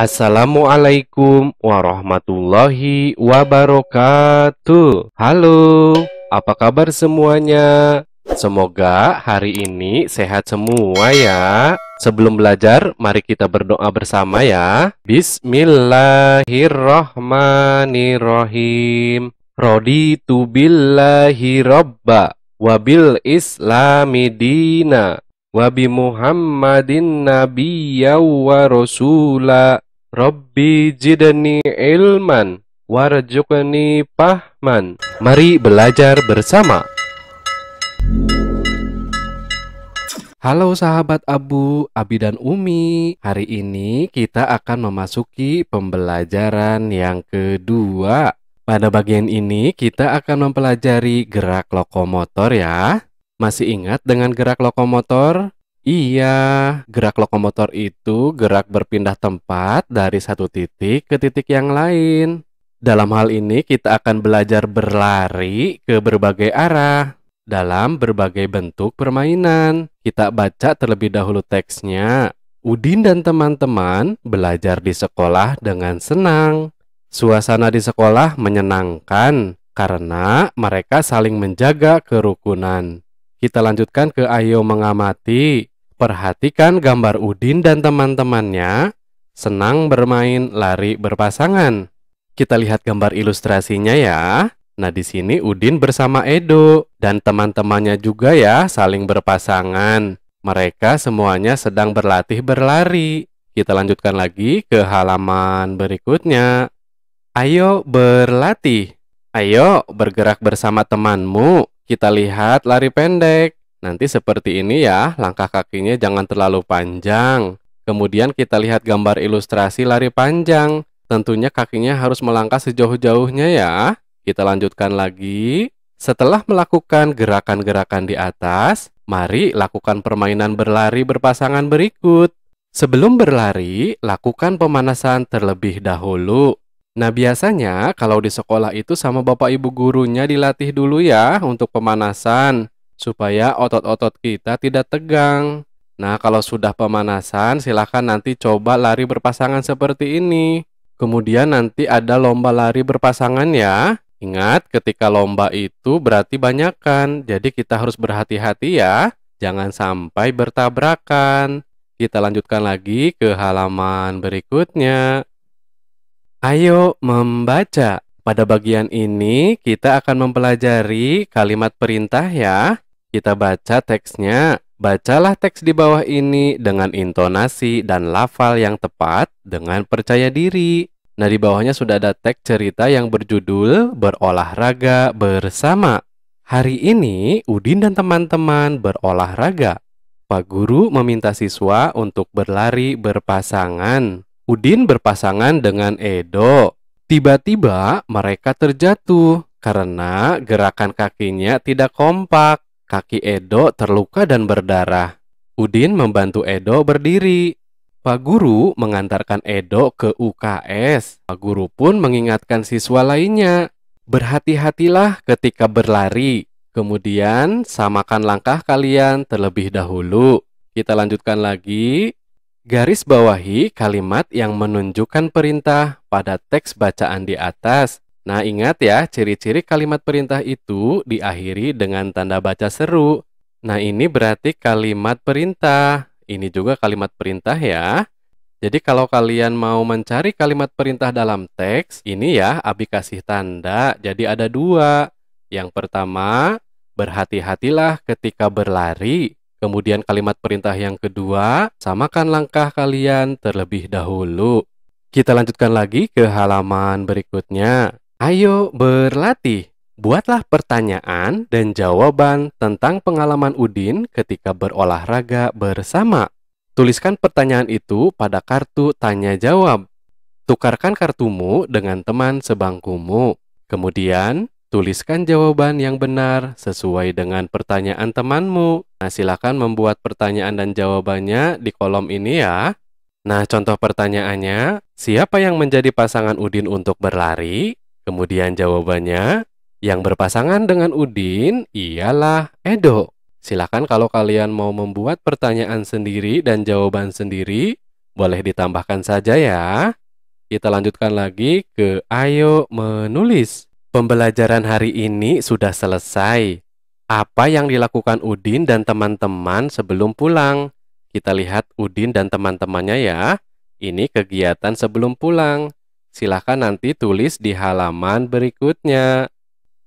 Assalamualaikum warahmatullahi wabarakatuh. Halo, apa kabar semuanya? Semoga hari ini sehat semua ya. Sebelum belajar, mari kita berdoa bersama ya. Bismillahirrahmanirrahim. Raditu billahi robba wabil islami dina wabi Muhammadin nabiyya wa rasula. Rabbi jidni ilman warzuqni fahman. Mari belajar bersama. Halo sahabat Abu, Abi dan Umi. Hari ini kita akan memasuki pembelajaran yang kedua. Pada bagian ini kita akan mempelajari gerak lokomotor ya. Masih ingat dengan gerak lokomotor? Iya, gerak lokomotor itu gerak berpindah tempat dari satu titik ke titik yang lain. Dalam hal ini kita akan belajar berlari ke berbagai arah dalam berbagai bentuk permainan. Kita baca terlebih dahulu teksnya. Udin dan teman-teman belajar di sekolah dengan senang. Suasana di sekolah menyenangkan karena mereka saling menjaga kerukunan. Kita lanjutkan ke ayo mengamati. Perhatikan gambar Udin dan teman-temannya senang bermain lari berpasangan. Kita lihat gambar ilustrasinya ya. Nah, di sini Udin bersama Edo dan teman-temannya juga ya saling berpasangan. Mereka semuanya sedang berlatih berlari. Kita lanjutkan lagi ke halaman berikutnya. Ayo berlatih. Ayo bergerak bersama temanmu. Kita lihat lari pendek. Nanti seperti ini ya, langkah kakinya jangan terlalu panjang. Kemudian kita lihat gambar ilustrasi lari panjang. Tentunya kakinya harus melangkah sejauh-jauhnya ya. Kita lanjutkan lagi. Setelah melakukan gerakan-gerakan di atas, mari lakukan permainan berlari berpasangan berikut. Sebelum berlari, lakukan pemanasan terlebih dahulu. Nah, biasanya kalau di sekolah itu sama bapak ibu gurunya dilatih dulu ya untuk pemanasan, supaya otot-otot kita tidak tegang. Nah, kalau sudah pemanasan, silakan nanti coba lari berpasangan seperti ini. Kemudian nanti ada lomba lari berpasangan ya. Ingat, ketika lomba itu berarti banyakan, jadi kita harus berhati-hati ya. Jangan sampai bertabrakan. Kita lanjutkan lagi ke halaman berikutnya. Ayo membaca. Pada bagian ini kita akan mempelajari kalimat perintah ya. Kita baca teksnya. Bacalah teks di bawah ini dengan intonasi dan lafal yang tepat dengan percaya diri. Nah, di bawahnya sudah ada teks cerita yang berjudul Berolahraga Bersama. Hari ini Udin dan teman-teman berolahraga. Pak Guru meminta siswa untuk berlari berpasangan. Udin berpasangan dengan Edo. Tiba-tiba mereka terjatuh karena gerakan kakinya tidak kompak. Kaki Edo terluka dan berdarah. Udin membantu Edo berdiri. Pak Guru mengantarkan Edo ke UKS. Pak Guru pun mengingatkan siswa lainnya. Berhati-hatilah ketika berlari. Kemudian samakan langkah kalian terlebih dahulu. Kita lanjutkan lagi. Garis bawahi kalimat yang menunjukkan perintah pada teks bacaan di atas. Nah, ingat ya, ciri-ciri kalimat perintah itu diakhiri dengan tanda baca seru. Nah, ini berarti kalimat perintah. Ini juga kalimat perintah ya. Jadi kalau kalian mau mencari kalimat perintah dalam teks, ini ya, Abi kasih tanda. Jadi ada dua. Yang pertama, berhati-hatilah ketika berlari. Kemudian kalimat perintah yang kedua, samakan langkah kalian terlebih dahulu. Kita lanjutkan lagi ke halaman berikutnya. Ayo berlatih. Buatlah pertanyaan dan jawaban tentang pengalaman Udin ketika berolahraga bersama. Tuliskan pertanyaan itu pada kartu tanya jawab. Tukarkan kartumu dengan teman sebangkumu. Kemudian, tuliskan jawaban yang benar sesuai dengan pertanyaan temanmu. Nah, silakan membuat pertanyaan dan jawabannya di kolom ini ya. Nah, contoh pertanyaannya, siapa yang menjadi pasangan Udin untuk berlari? Kemudian jawabannya, yang berpasangan dengan Udin ialah Edo. Silakan kalau kalian mau membuat pertanyaan sendiri dan jawaban sendiri, Boleh ditambahkan saja ya. Kita lanjutkan lagi ke ayo menulis. Pembelajaran hari ini sudah selesai. Apa yang dilakukan Udin dan teman-teman sebelum pulang? Kita lihat Udin dan teman-temannya ya. Ini kegiatan sebelum pulang. Silahkan nanti tulis di halaman berikutnya.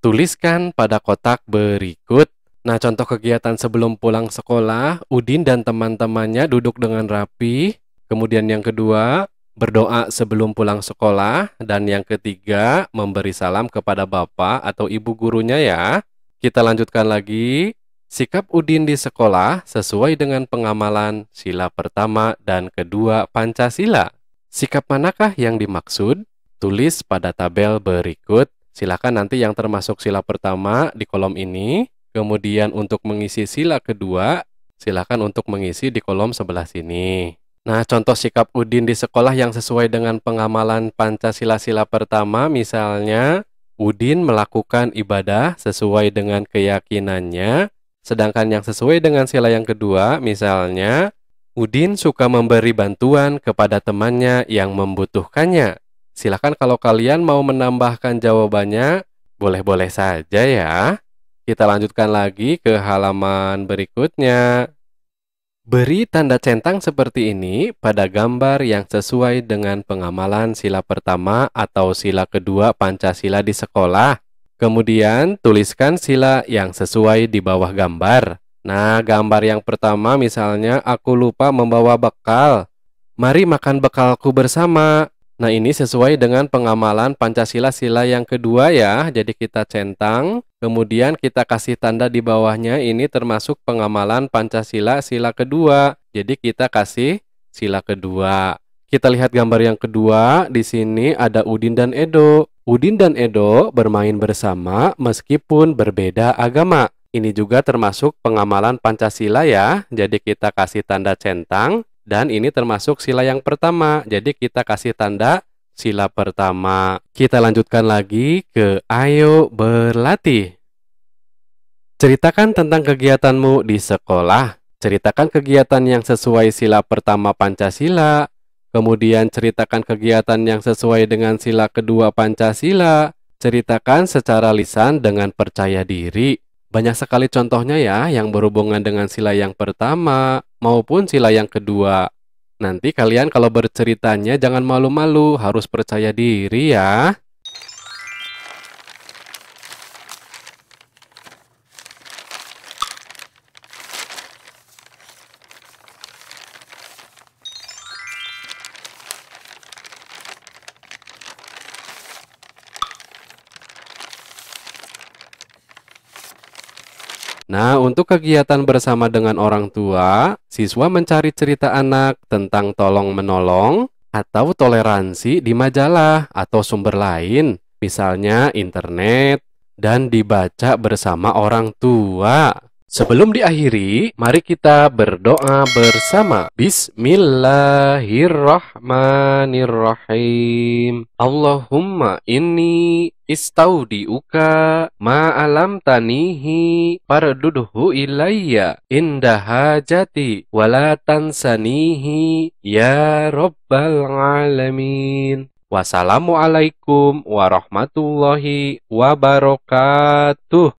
Tuliskan pada kotak berikut. Nah, contoh kegiatan sebelum pulang sekolah, Udin dan teman-temannya duduk dengan rapi. Kemudian yang kedua, berdoa sebelum pulang sekolah. Dan yang ketiga, memberi salam kepada bapak atau ibu gurunya ya. Kita lanjutkan lagi. Sikap Udin di sekolah sesuai dengan pengamalan sila pertama dan kedua Pancasila. Sikap manakah yang dimaksud? Tulis pada tabel berikut. Silakan nanti yang termasuk sila pertama di kolom ini. Kemudian untuk mengisi sila kedua, silakan untuk mengisi di kolom sebelah sini. Nah, contoh sikap Udin di sekolah yang sesuai dengan pengamalan Pancasila sila pertama, misalnya Udin melakukan ibadah sesuai dengan keyakinannya, sedangkan yang sesuai dengan sila yang kedua, misalnya Udin suka memberi bantuan kepada temannya yang membutuhkannya. Silakan kalau kalian mau menambahkan jawabannya, boleh-boleh saja ya. Kita lanjutkan lagi ke halaman berikutnya. Beri tanda centang seperti ini pada gambar yang sesuai dengan pengamalan sila pertama atau sila kedua Pancasila di sekolah. Kemudian tuliskan sila yang sesuai di bawah gambar. Nah, gambar yang pertama misalnya aku lupa membawa bekal. Mari makan bekalku bersama. Nah, ini sesuai dengan pengamalan Pancasila sila yang kedua ya. Jadi kita centang, kemudian kita kasih tanda di bawahnya. Ini termasuk pengamalan Pancasila sila kedua. Jadi kita kasih sila kedua. Kita lihat gambar yang kedua. Di sini ada Udin dan Edo. Udin dan Edo bermain bersama meskipun berbeda agama. Ini juga termasuk pengamalan Pancasila ya. Jadi kita kasih tanda centang. Dan ini termasuk sila yang pertama, jadi kita kasih tanda sila pertama. Kita lanjutkan lagi ke ayo berlatih. Ceritakan tentang kegiatanmu di sekolah. Ceritakan kegiatan yang sesuai sila pertama Pancasila. Kemudian ceritakan kegiatan yang sesuai dengan sila kedua Pancasila. Ceritakan secara lisan dengan percaya diri. Banyak sekali contohnya ya yang berhubungan dengan sila yang pertama maupun sila yang kedua. Nanti kalian kalau berceritanya jangan malu-malu, harus percaya diri ya. Nah, untuk kegiatan bersama dengan orang tua, siswa mencari cerita anak tentang tolong-menolong atau toleransi di majalah atau sumber lain, misalnya internet, dan dibaca bersama orang tua. Sebelum diakhiri, mari kita berdoa bersama. Bismillahirrahmanirrahim. Allahumma inni istaudiuka ma'alam tanihi fardudhu ilayya inda hajati wala tansanihi ya rabbal alamin. Wassalamualaikum warahmatullahi wabarakatuh.